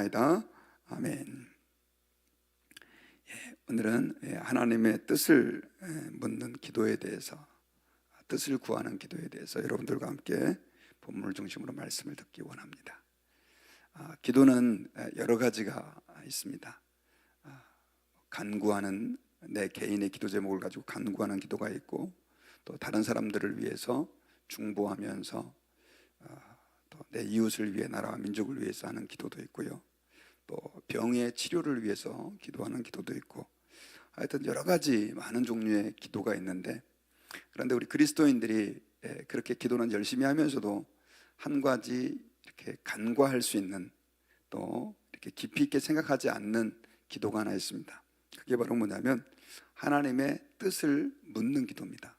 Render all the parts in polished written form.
기도하옵나이다. 아멘. 오늘은 하나님의 뜻을 묻는 기도에 대해서, 뜻을 구하는 기도에 대해서 여러분들과 함께 본문을 중심으로 말씀을 듣기 원합니다. 기도는 여러 가지가 있습니다. 간구하는, 내 개인의 기도 제목을 가지고 간구하는 기도가 있고, 또 다른 사람들을 위해서 중보하면서 또 내 이웃을 위해, 나라와 민족을 위해서 하는 기도도 있고요, 또 병의 치료를 위해서 기도하는 기도도 있고, 하여튼 여러 가지 많은 종류의 기도가 있는데, 그런데 우리 그리스도인들이 그렇게 기도는 열심히 하면서도 한 가지 이렇게 간과할 수 있는, 또 이렇게 깊이 있게 생각하지 않는 기도가 하나 있습니다. 그게 바로 뭐냐면 하나님의 뜻을 묻는 기도입니다.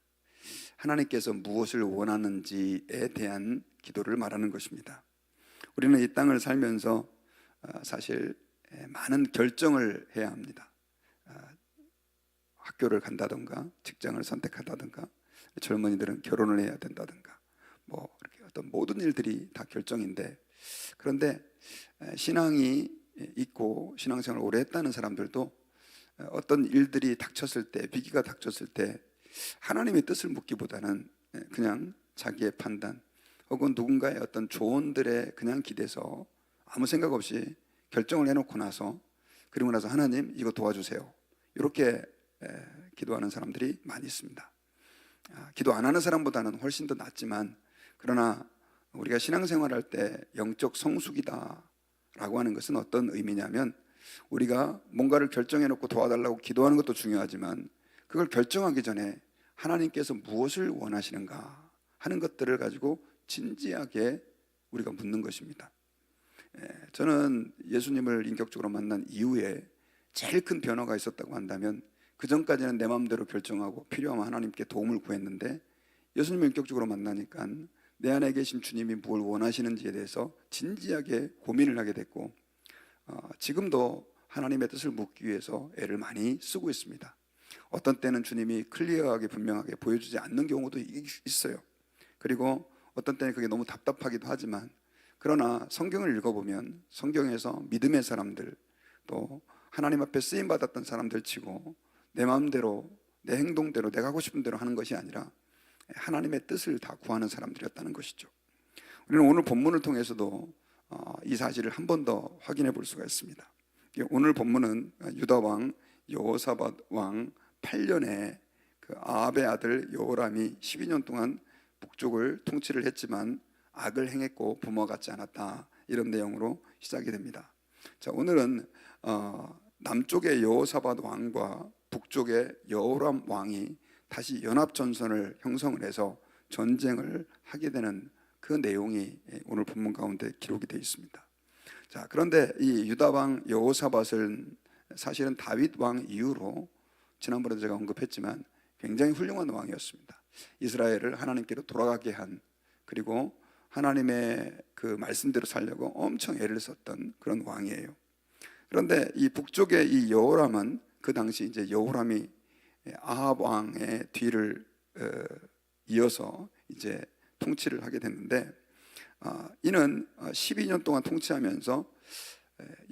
하나님께서 무엇을 원하는지에 대한 기도를 말하는 것입니다. 우리는 이 땅을 살면서 사실 많은 결정을 해야 합니다. 학교를 간다든가, 직장을 선택한다든가, 젊은이들은 결혼을 해야 된다든가, 뭐 이렇게 어떤 모든 일들이 다 결정인데, 그런데 신앙이 있고 신앙생활을 오래 했다는 사람들도 어떤 일들이 닥쳤을 때, 위기가 닥쳤을 때 하나님의 뜻을 묻기보다는 그냥 자기의 판단 혹은 누군가의 어떤 조언들에 그냥 기대서 아무 생각 없이 결정을 해놓고 나서, 그리고 나서 하나님 이거 도와주세요, 이렇게 기도하는 사람들이 많이 있습니다. 기도 안 하는 사람보다는 훨씬 더 낫지만, 그러나 우리가 신앙생활할 때 영적 성숙이다 라고 하는 것은 어떤 의미냐면, 우리가 뭔가를 결정해 놓고 도와달라고 기도하는 것도 중요하지만, 그걸 결정하기 전에 하나님께서 무엇을 원하시는가 하는 것들을 가지고 진지하게 우리가 묻는 것입니다. 저는 예수님을 인격적으로 만난 이후에 제일 큰 변화가 있었다고 한다면, 그 전까지는 내 마음대로 결정하고 필요하면 하나님께 도움을 구했는데, 예수님을 인격적으로 만나니까 내 안에 계신 주님이 뭘 원하시는지에 대해서 진지하게 고민을 하게 됐고, 지금도 하나님의 뜻을 묻기 위해서 애를 많이 쓰고 있습니다. 어떤 때는 주님이 클리어하게 분명하게 보여주지 않는 경우도 있어요. 그리고 어떤 때는 그게 너무 답답하기도 하지만, 그러나 성경을 읽어보면 성경에서 믿음의 사람들, 또 하나님 앞에 쓰임받았던 사람들 치고 내 마음대로, 내 행동대로, 내가 하고 싶은 대로 하는 것이 아니라 하나님의 뜻을 다 구하는 사람들이었다는 것이죠. 우리는 오늘 본문을 통해서도 이 사실을 한 번 더 확인해 볼 수가 있습니다. 오늘 본문은 유다 왕 여호사밧 왕 8년에 그 아합의 아들 여호람이 12년 동안 북쪽을 통치를 했지만 악을 행했고 부모와 같지 않았다, 이런 내용으로 시작이 됩니다. 자, 오늘은 남쪽의 여호사밧 왕과 북쪽의 여호람 왕이 다시 연합전선을 형성을 해서 전쟁을 하게 되는 그 내용이 오늘 본문 가운데 기록이 되어 있습니다. 자, 그런데 이 유다 왕 여호사밧은 사실은 다윗 왕 이후로, 지난번에도 제가 언급했지만 굉장히 훌륭한 왕이었습니다. 이스라엘을 하나님께로 돌아가게 한, 그리고 하나님의 그 말씀대로 살려고 엄청 애를 썼던 그런 왕이에요. 그런데 이 북쪽의 이 여호람은 그 당시 이제 여호람이 아합 왕의 뒤를 이어서 이제 통치를 하게 됐는데, 이는 12년 동안 통치하면서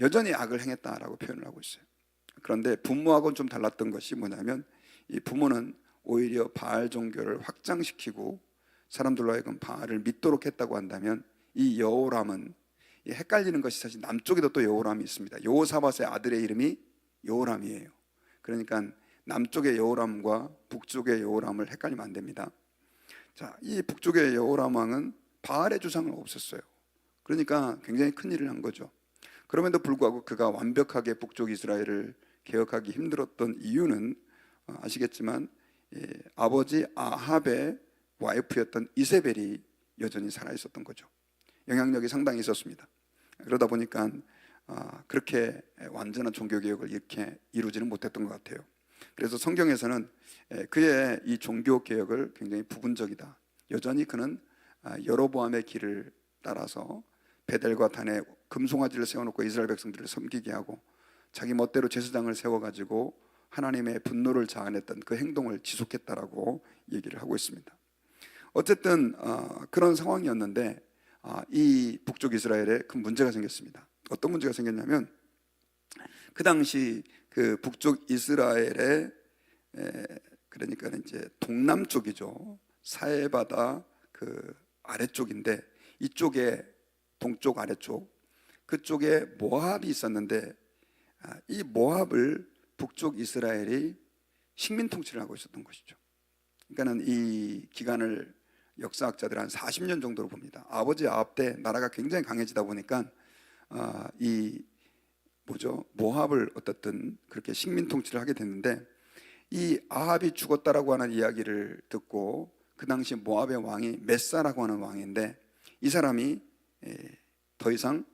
여전히 악을 행했다라고 표현을 하고 있어요. 그런데 부모하고는 좀 달랐던 것이 뭐냐면, 이 부모는 오히려 바알 종교를 확장시키고 사람들로 하여금 바알을 믿도록 했다고 한다면, 이 여호람은 헷갈리는 것이, 사실 남쪽에도 또 여호람이 있습니다. 여호사밧의 아들의 이름이 여호람이에요. 그러니까 남쪽의 여호람과 북쪽의 여호람을 헷갈리면 안 됩니다. 자, 이 북쪽의 여호람 왕은 바알의 주상을 없앴어요. 그러니까 굉장히 큰 일을 한 거죠. 그럼에도 불구하고 그가 완벽하게 북쪽 이스라엘을 개혁하기 힘들었던 이유는 아시겠지만, 아버지 아합의 와이프였던 이세벨이 여전히 살아있었던 거죠. 영향력이 상당히 있었습니다. 그러다 보니까 그렇게 완전한 종교개혁을 이렇게 이루지는 못했던 것 같아요. 그래서 성경에서는 그의 이 종교개혁을 굉장히 부분적이다, 여전히 그는 여로보암의 길을 따라서 베델과 단에 금송아지를 세워놓고 이스라엘 백성들을 섬기게 하고 자기 멋대로 제사장을 세워가지고 하나님의 분노를 자아냈던 그 행동을 지속했다라고 얘기를 하고 있습니다. 어쨌든 그런 상황이었는데 이 북쪽 이스라엘에 큰 문제가 생겼습니다. 어떤 문제가 생겼냐면 그 당시 그 북쪽 이스라엘의 그러니까 이제 동남쪽이죠. 사해바다 그 아래쪽인데 이쪽에 동쪽 아래쪽 그쪽에 모압이 있었는데 이 모압을 북쪽 이스라엘이 식민 통치를 하고 있었던 것이죠. 그러니까는 이 기간을 역사학자들 한 40년 정도로 봅니다. 아버지 아합 때 나라가 굉장히 강해지다 보니까 이 모압을 어떻든 그렇게 식민 통치를 하게 됐는데 이 아합이 죽었다라고 하는 이야기를 듣고 그 당시 모압의 왕이 메사라고 하는 왕인데 이 사람이 더 이상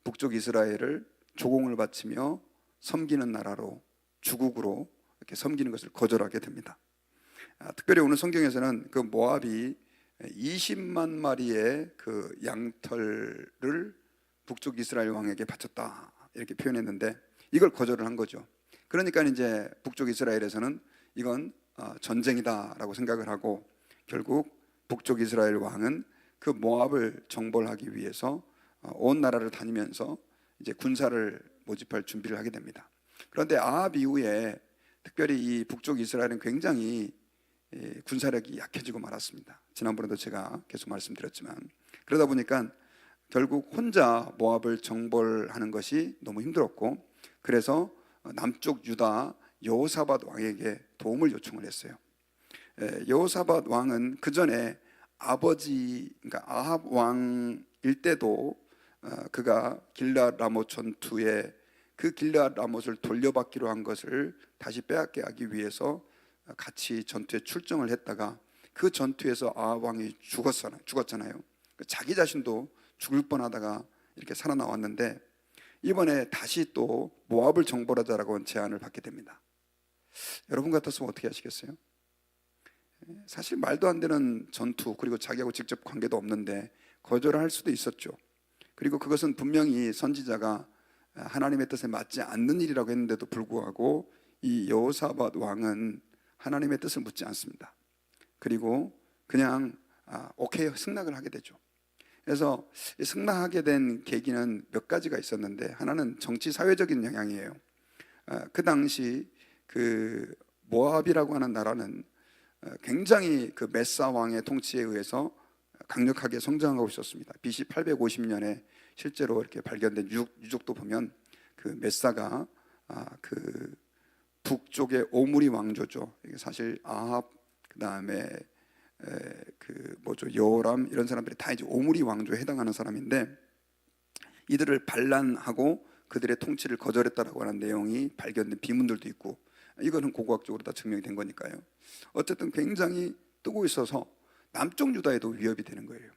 북쪽 이스라엘을 조공을 바치며 섬기는 나라로 주국으로 이렇게 섬기는 것을 거절하게 됩니다. 특별히 오늘 성경에서는 그 모압이 20만 마리의 그 양털을 북쪽 이스라엘 왕에게 바쳤다 이렇게 표현했는데 이걸 거절을 한 거죠. 그러니까 이제 북쪽 이스라엘에서는 이건 전쟁이다라고 생각을 하고 결국 북쪽 이스라엘 왕은 그 모압을 정벌하기 위해서 온 나라를 다니면서 이제 군사를 모집할 준비를 하게 됩니다. 그런데 아합 이후에 특별히 이 북쪽 이스라엘은 굉장히 군사력이 약해지고 말았습니다. 지난번에도 제가 계속 말씀드렸지만 그러다 보니까 결국 혼자 모압을 정벌하는 것이 너무 힘들었고 그래서 남쪽 유다 여호사밧 왕에게 도움을 요청을 했어요. 여호사밧 왕은 그 전에 아버지 그러니까 아합 왕일 때도 그가 길르앗 라못 전투에 그 길르앗 라못을 돌려받기로 한 것을 다시 빼앗게 하기 위해서 같이 전투에 출정을 했다가 그 전투에서 아합 왕이 죽었잖아요. 자기 자신도 죽을 뻔하다가 이렇게 살아나왔는데 이번에 다시 또 모압을 정벌하자라고 제안을 받게 됩니다. 여러분 같았으면 어떻게 하시겠어요? 사실 말도 안 되는 전투 그리고 자기하고 직접 관계도 없는데 거절할 수도 있었죠. 그리고 그것은 분명히 선지자가 하나님의 뜻에 맞지 않는 일이라고 했는데도 불구하고 이 여호사밧 왕은 하나님의 뜻을 묻지 않습니다. 그리고 그냥 오케이 승낙을 하게 되죠. 그래서 승낙하게 된 계기는 몇 가지가 있었는데 하나는 정치 사회적인 영향이에요. 그 당시 그 모압이라고 하는 나라는 굉장히 그 메사 왕의 통치에 의해서 강력하게 성장하고 있었습니다. BC 850년에 실제로 이렇게 발견된 유적도 보면 그 메사가 그 북쪽의 오므리 왕조죠. 이게 사실 아합 그다음에 여호람 이런 사람들이 다 이제 오므리 왕조에 해당하는 사람인데 이들을 반란하고 그들의 통치를 거절했다라고 하는 내용이 발견된 비문들도 있고 이거는 고고학적으로 다 증명이 된 거니까요. 어쨌든 굉장히 뜨고 있어서 남쪽 유다에도 위협이 되는 거예요.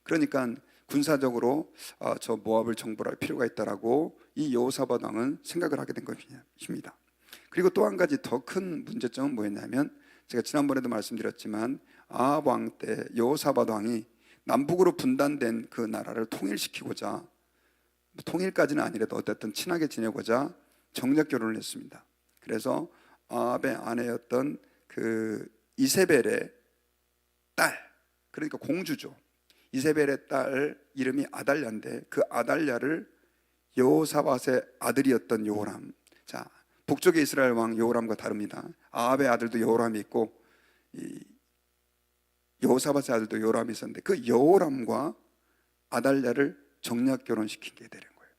그러니까 군사적으로 저 모압을 정벌할 필요가 있다라고 이 여호사밧 왕은 생각을 하게 된 것입니다. 그리고 또 한 가지 더 큰 문제점은 뭐였냐면 제가 지난번에도 말씀드렸지만 아합 왕 때 여호사밧 왕이 남북으로 분단된 그 나라를 통일시키고자 통일까지는 아니라도 어쨌든 친하게 지내고자 정략 결혼을 했습니다. 그래서 아합의 아내였던 그 이세벨의 딸 그러니까 공주죠. 이세벨의 딸 이름이 아달랴인데 그 아달랴를 여호사밧의 아들이었던 여호람. 자, 북쪽의 이스라엘 왕 여호람과 다릅니다. 아합의 아들도 여호람이 있고 여호사밧의 아들도 여호람이 있었는데 그 여호람과 아달랴를 정략 결혼시키게 되는 거예요.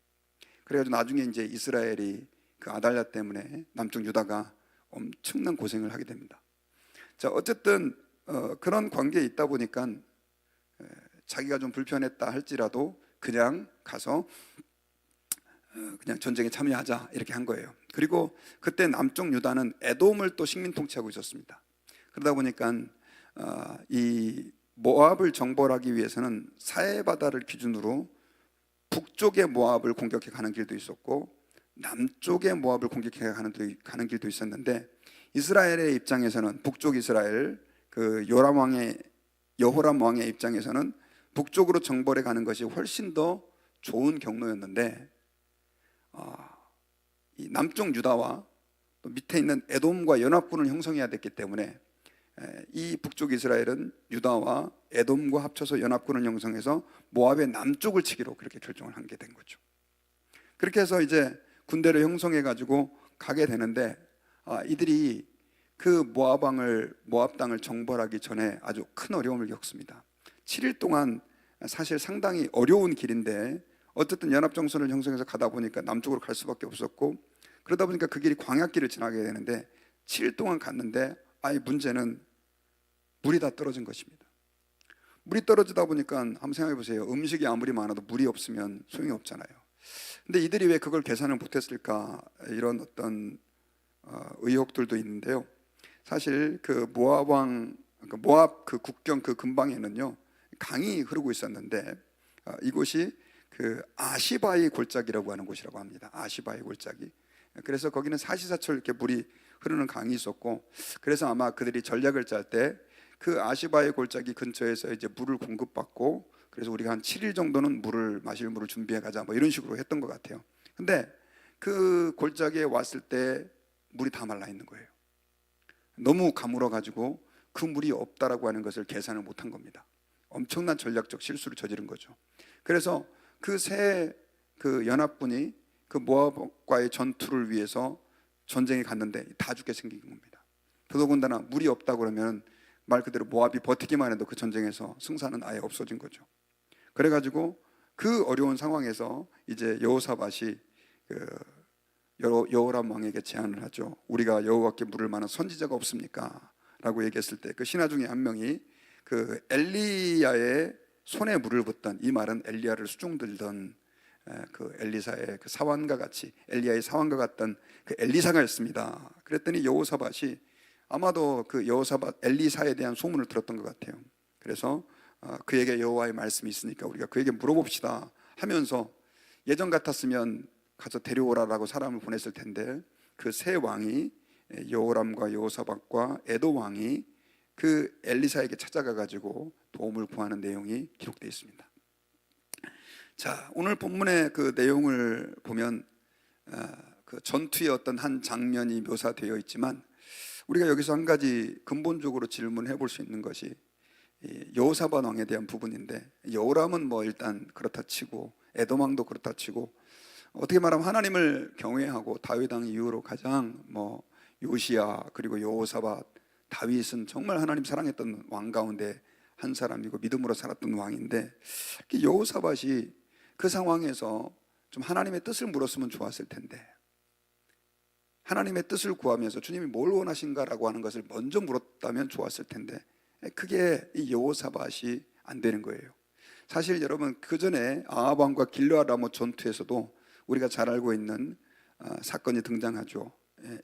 그래가지고 나중에 이제 이스라엘이 그 아달랴 때문에 남쪽 유다가 엄청난 고생을 하게 됩니다. 자, 어쨌든 그런 관계에 있다 보니까 자기가 좀 불편했다 할지라도 그냥 가서 그냥 전쟁에 참여하자 이렇게 한 거예요. 그리고 그때 남쪽 유다는 에돔을 또 식민 통치하고 있었습니다. 그러다 보니까 이 모압을 정벌하기 위해서는 사해바다를 기준으로 북쪽의 모압을 공격해 가는 길도 있었고 남쪽의 모압을 공격해 가는 길도 있었는데 이스라엘의 입장에서는 북쪽 이스라엘 그 여호람 왕의 입장에서는 북쪽으로 정벌해 가는 것이 훨씬 더 좋은 경로였는데 이 남쪽 유다와 또 밑에 있는 에돔과 연합군을 형성해야 됐기 때문에 이 북쪽 이스라엘은 유다와 에돔과 합쳐서 연합군을 형성해서 모압의 남쪽을 치기로 그렇게 결정을 하게 된 거죠. 그렇게 해서 이제 군대를 형성해 가지고 가게 되는데, 이들이 그 모압 땅을 정벌하기 전에 아주 큰 어려움을 겪습니다. 7일 동안 사실 상당히 어려운 길인데, 어쨌든 연합정선을 형성해서 가다 보니까 남쪽으로 갈 수밖에 없었고, 그러다 보니까 그 길이 광야길을 지나게 되는데 7일 동안 갔는데, 문제는 물이 다 떨어진 것입니다. 물이 떨어지다 보니까 한번 생각해 보세요. 음식이 아무리 많아도 물이 없으면 소용이 없잖아요. 근데 이들이 왜 그걸 계산을 못했을까, 이런 어떤 의혹들도 있는데요. 사실 그 모압 그 국경 그 근방에는요 강이 흐르고 있었는데, 이곳이 그 아시바의 골짜기라고 하는 곳이라고 합니다. 아시바의 골짜기. 그래서 거기는 사시사철 이렇게 물이 흐르는 강이 있었고, 그래서 아마 그들이 전략을 짤 때 그 아시바의 골짜기 근처에서 이제 물을 공급받고, 그래서 우리가 한 7일 정도는 마실 물을 준비해 가자, 뭐 이런 식으로 했던 것 같아요. 근데 그 골짜기에 왔을 때 물이 다 말라 있는 거예요. 너무 가물어 가지고 그 물이 없다라고 하는 것을 계산을 못한 겁니다. 엄청난 전략적 실수를 저지른 거죠. 그래서 그 세 연합군이 그 모압과의 전투를 위해서 전쟁에 갔는데 다 죽게 생긴 겁니다. 더더군다나 물이 없다 그러면 말 그대로 모압이 버티기만 해도 그 전쟁에서 승산은 아예 없어진 거죠. 그래가지고 그 어려운 상황에서 이제 여호사밧이 여호람 왕에게 제안을 하죠. 우리가 여호와께 물을 만한 선지자가 없습니까? 라고 얘기했을 때 그 신하 중에 한 명이 그 엘리야의 손에 물을 붓던, 이 말은 엘리야를 수종들던 그 엘리사의 그 사환과 같이, 엘리야의 사환과 같던 그 엘리사가였습니다. 그랬더니 여호사밧이 아마도 그 여호사밧 엘리사에 대한 소문을 들었던 것 같아요. 그래서 그에게 여호와의 말씀이 있으니까 우리가 그에게 물어봅시다 하면서, 예전 같았으면 가서 데려오라라고 사람을 보냈을 텐데 그 세 왕이, 여호람과 여호사밧과 에도 왕이 그 엘리사에게 찾아가 가지고 도움을 구하는 내용이 기록되어 있습니다. 자, 오늘 본문의 그 내용을 보면 그 전투의 어떤 한 장면이 묘사되어 있지만, 우리가 여기서 한 가지 근본적으로 질문해 볼 수 있는 것이 여호사밧 왕에 대한 부분인데, 여호람은 뭐 일단 그렇다 치고 에돔 왕도 그렇다 치고, 어떻게 말하면 하나님을 경외하고 다윗 왕 이후로 가장 뭐 요시야 그리고 여호사밧, 다윗은 정말 하나님 사랑했던 왕 가운데 한 사람이고 믿음으로 살았던 왕인데, 여호사밧이 그 상황에서 좀 하나님의 뜻을 물었으면 좋았을 텐데, 하나님의 뜻을 구하면서 주님이 뭘 원하신가라고 하는 것을 먼저 물었다면 좋았을 텐데, 그게 이 여호사밧이 안 되는 거예요. 사실 여러분, 그 전에 아합 왕과 길르앗 라못 전투에서도 우리가 잘 알고 있는 사건이 등장하죠.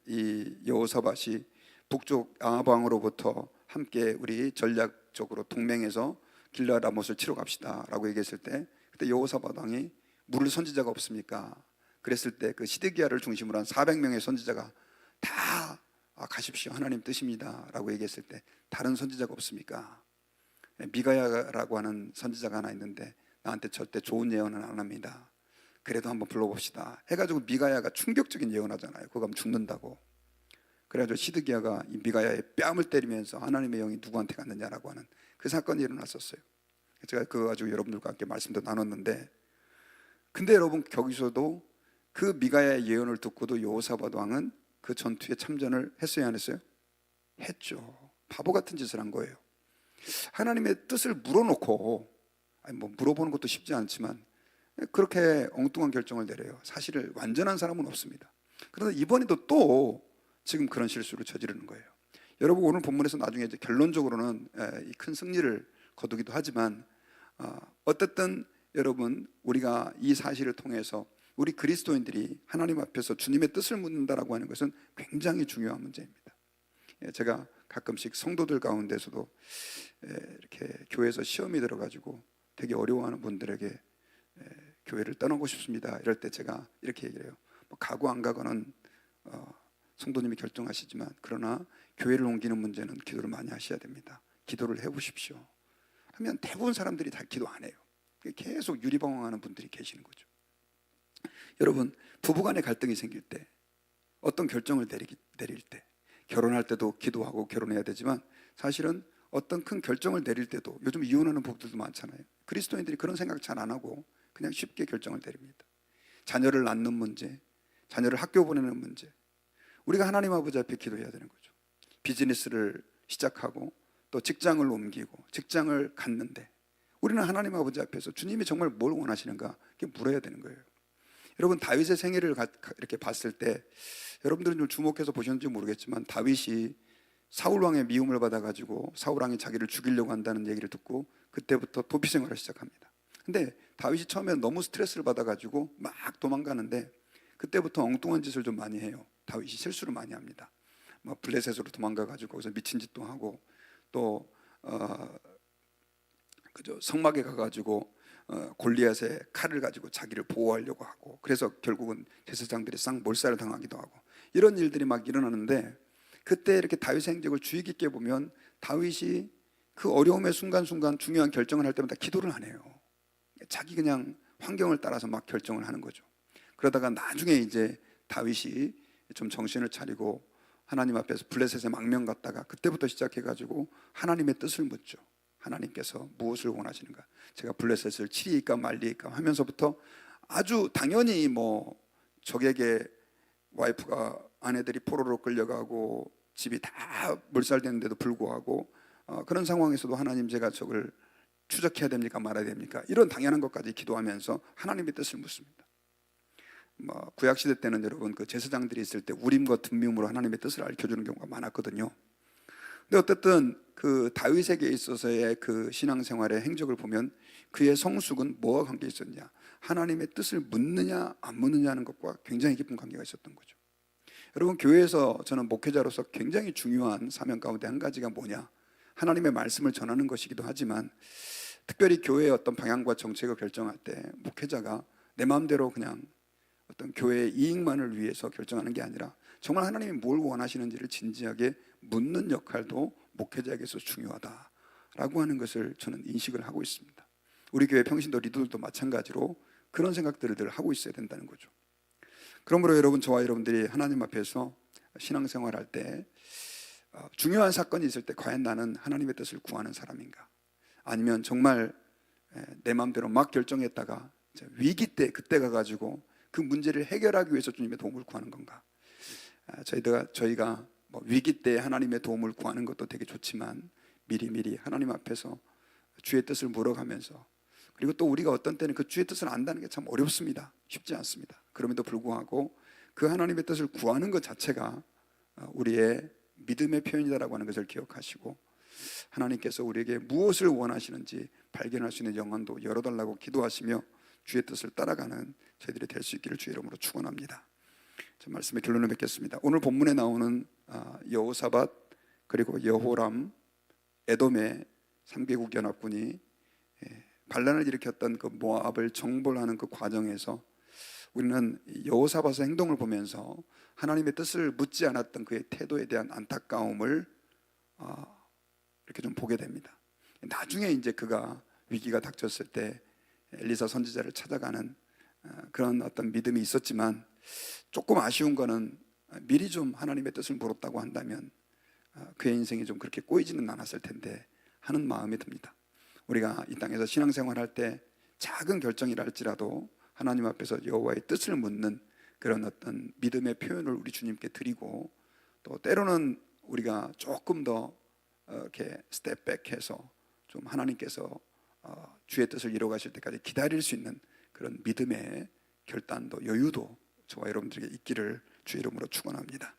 이 여호사밧이 북쪽 아합 왕으로부터 함께 우리 전략적으로 동맹해서 길르앗 라못을 치러 갑시다라고 얘기했을 때, 그때 여호사밧 왕이 물을 선지자가 없습니까? 그랬을 때 그 시드기야를 중심으로 한 400명의 선지자가 다 가십시오, 하나님 뜻입니다 라고 얘기했을 때, 다른 선지자가 없습니까? 미가야라고 하는 선지자가 하나 있는데 나한테 절대 좋은 예언은 안 합니다, 그래도 한번 불러봅시다 해가지고 미가야가 충격적인 예언하잖아요. 그거 하면 죽는다고. 그래가지고 시드기야가 이 미가야의 뺨을 때리면서 하나님의 영이 누구한테 갔느냐라고 하는 그 사건이 일어났었어요. 제가 그거 가지고 여러분들과 함께 말씀도 나눴는데, 근데 여러분, 거기서도 그 미가야의 예언을 듣고도 여호사밧 왕은 그 전투에 참전을 했어요, 안 했어요? 했죠. 바보 같은 짓을 한 거예요. 하나님의 뜻을 물어놓고, 뭐 물어보는 것도 쉽지 않지만 그렇게 엉뚱한 결정을 내려요. 사실을 완전한 사람은 없습니다. 그런데 이번에도 또 지금 그런 실수를 저지르는 거예요. 여러분, 오늘 본문에서 나중에 이제 결론적으로는 이 큰 승리를 거두기도 하지만, 어쨌든 여러분, 우리가 이 사실을 통해서 우리 그리스도인들이 하나님 앞에서 주님의 뜻을 묻는다라고 하는 것은 굉장히 중요한 문제입니다. 제가 가끔씩 성도들 가운데서도 이렇게 교회에서 시험이 들어가지고 되게 어려워하는 분들에게 교회를 떠나고 싶습니다 이럴 때 제가 이렇게 얘기를 해요. 뭐 가고 안 가고는 성도님이 결정하시지만, 그러나 교회를 옮기는 문제는 기도를 많이 하셔야 됩니다. 기도를 해보십시오 하면 대부분 사람들이 다 기도 안 해요. 계속 유리방황하는 분들이 계시는 거죠. 여러분, 부부간의 갈등이 생길 때, 어떤 결정을 내릴 때, 결혼할 때도 기도하고 결혼해야 되지만, 사실은 어떤 큰 결정을 내릴 때도, 요즘 이혼하는 부부들도 많잖아요. 그리스도인들이 그런 생각 잘 안 하고 그냥 쉽게 결정을 내립니다. 자녀를 낳는 문제, 자녀를 학교 보내는 문제, 우리가 하나님 아버지 앞에 기도해야 되는 거죠. 비즈니스를 시작하고 또 직장을 옮기고 직장을 갖는데 우리는 하나님 아버지 앞에서 주님이 정말 뭘 원하시는가 이렇게 물어야 되는 거예요. 여러분, 다윗의 생애를 이렇게 봤을 때 여러분들은 좀 주목해서 보셨는지 모르겠지만, 다윗이 사울 왕의 미움을 받아가지고 사울 왕이 자기를 죽이려고 한다는 얘기를 듣고 그때부터 도피 생활을 시작합니다. 근데 다윗이 처음에 너무 스트레스를 받아가지고 막 도망가는데 그때부터 엉뚱한 짓을 좀 많이 해요. 다윗이 실수를 많이 합니다. 뭐 블레셋으로 도망가가지고 거기서 미친 짓도 하고, 또 그죠, 성막에 가가지고 골리앗의 칼을 가지고 자기를 보호하려고 하고, 그래서 결국은 제사장들이 쌍 몰살을 당하기도 하고, 이런 일들이 막 일어나는데, 그때 이렇게 다윗의 행적을 주의 깊게 보면 다윗이 그 어려움의 순간순간 중요한 결정을 할 때마다 기도를 안 해요. 자기 그냥 환경을 따라서 막 결정을 하는 거죠. 그러다가 나중에 이제 다윗이 좀 정신을 차리고 하나님 앞에서 블레셋에 망명 갔다가 그때부터 시작해가지고 하나님의 뜻을 묻죠. 하나님께서 무엇을 원하시는가? 제가 블레셋을 치리이까 말리이까 하면서부터 아주 당연히 뭐 적에게 와이프가, 아내들이 포로로 끌려가고 집이 다 몰살되는데도 불구하고 그런 상황에서도 하나님, 제가 적을 추적해야 됩니까 말아야 됩니까? 이런 당연한 것까지 기도하면서 하나님의 뜻을 묻습니다. 뭐 구약 시대 때는 여러분 그 제사장들이 있을 때 우림과 둠밈으로 하나님의 뜻을 알려주는 경우가 많았거든요. 근데 어쨌든 그 다윗에게 있어서의 그 신앙생활의 행적을 보면 그의 성숙은 뭐와 관계 있었냐? 하나님의 뜻을 묻느냐 안 묻느냐 하는 것과 굉장히 깊은 관계가 있었던 거죠. 여러분, 교회에서 저는 목회자로서 굉장히 중요한 사명 가운데 한 가지가 뭐냐? 하나님의 말씀을 전하는 것이기도 하지만, 특별히 교회의 어떤 방향과 정책을 결정할 때 목회자가 내 마음대로 그냥 어떤 교회의 이익만을 위해서 결정하는 게 아니라 정말 하나님이 뭘 원하시는지를 진지하게 묻는 역할도 목회자에게서 중요하다라고 하는 것을 저는 인식을 하고 있습니다. 우리 교회 평신도 리더들도 마찬가지로 그런 생각들을 늘 하고 있어야 된다는 거죠. 그러므로 여러분, 저와 여러분들이 하나님 앞에서 신앙생활할 때 중요한 사건이 있을 때 과연 나는 하나님의 뜻을 구하는 사람인가? 아니면 정말 내 마음대로 막 결정했다가 위기 때 그때 가가지고 그 문제를 해결하기 위해서 주님의 도움을 구하는 건가? 저희가 뭐 위기 때 하나님의 도움을 구하는 것도 되게 좋지만 미리미리 하나님 앞에서 주의 뜻을 물어가면서, 그리고 또 우리가 어떤 때는 그 주의 뜻을 안다는 게 참 어렵습니다. 쉽지 않습니다. 그럼에도 불구하고 그 하나님의 뜻을 구하는 것 자체가 우리의 믿음의 표현이다라고 하는 것을 기억하시고, 하나님께서 우리에게 무엇을 원하시는지 발견할 수 있는 영혼도 열어달라고 기도하시며 주의 뜻을 따라가는 저희들이 될 수 있기를 주의 이름으로 축원합니다. 저 말씀의 결론을 맺겠습니다. 오늘 본문에 나오는 여호사밧 그리고 여호람, 에돔의 3개국 연합군이 반란을 일으켰던 그 모압을 정벌하는 그 과정에서 우리는 여호사밧의 행동을 보면서 하나님의 뜻을 묻지 않았던 그의 태도에 대한 안타까움을 이렇게 좀 보게 됩니다. 나중에 이제 그가 위기가 닥쳤을 때 엘리사 선지자를 찾아가는 그런 어떤 믿음이 있었지만, 조금 아쉬운 거는 미리 좀 하나님의 뜻을 물었다고 한다면 그의 인생이 좀 그렇게 꼬이지는 않았을 텐데 하는 마음이 듭니다. 우리가 이 땅에서 신앙생활할 때 작은 결정이라 할지라도 하나님 앞에서 여호와의 뜻을 묻는 그런 어떤 믿음의 표현을 우리 주님께 드리고, 또 때로는 우리가 조금 더 이렇게 스텝백해서 좀 하나님께서 주의 뜻을 이루어가실 때까지 기다릴 수 있는 그런 믿음의 결단도 여유도 저와 여러분들에게 있기를 주의 이름으로 축원합니다.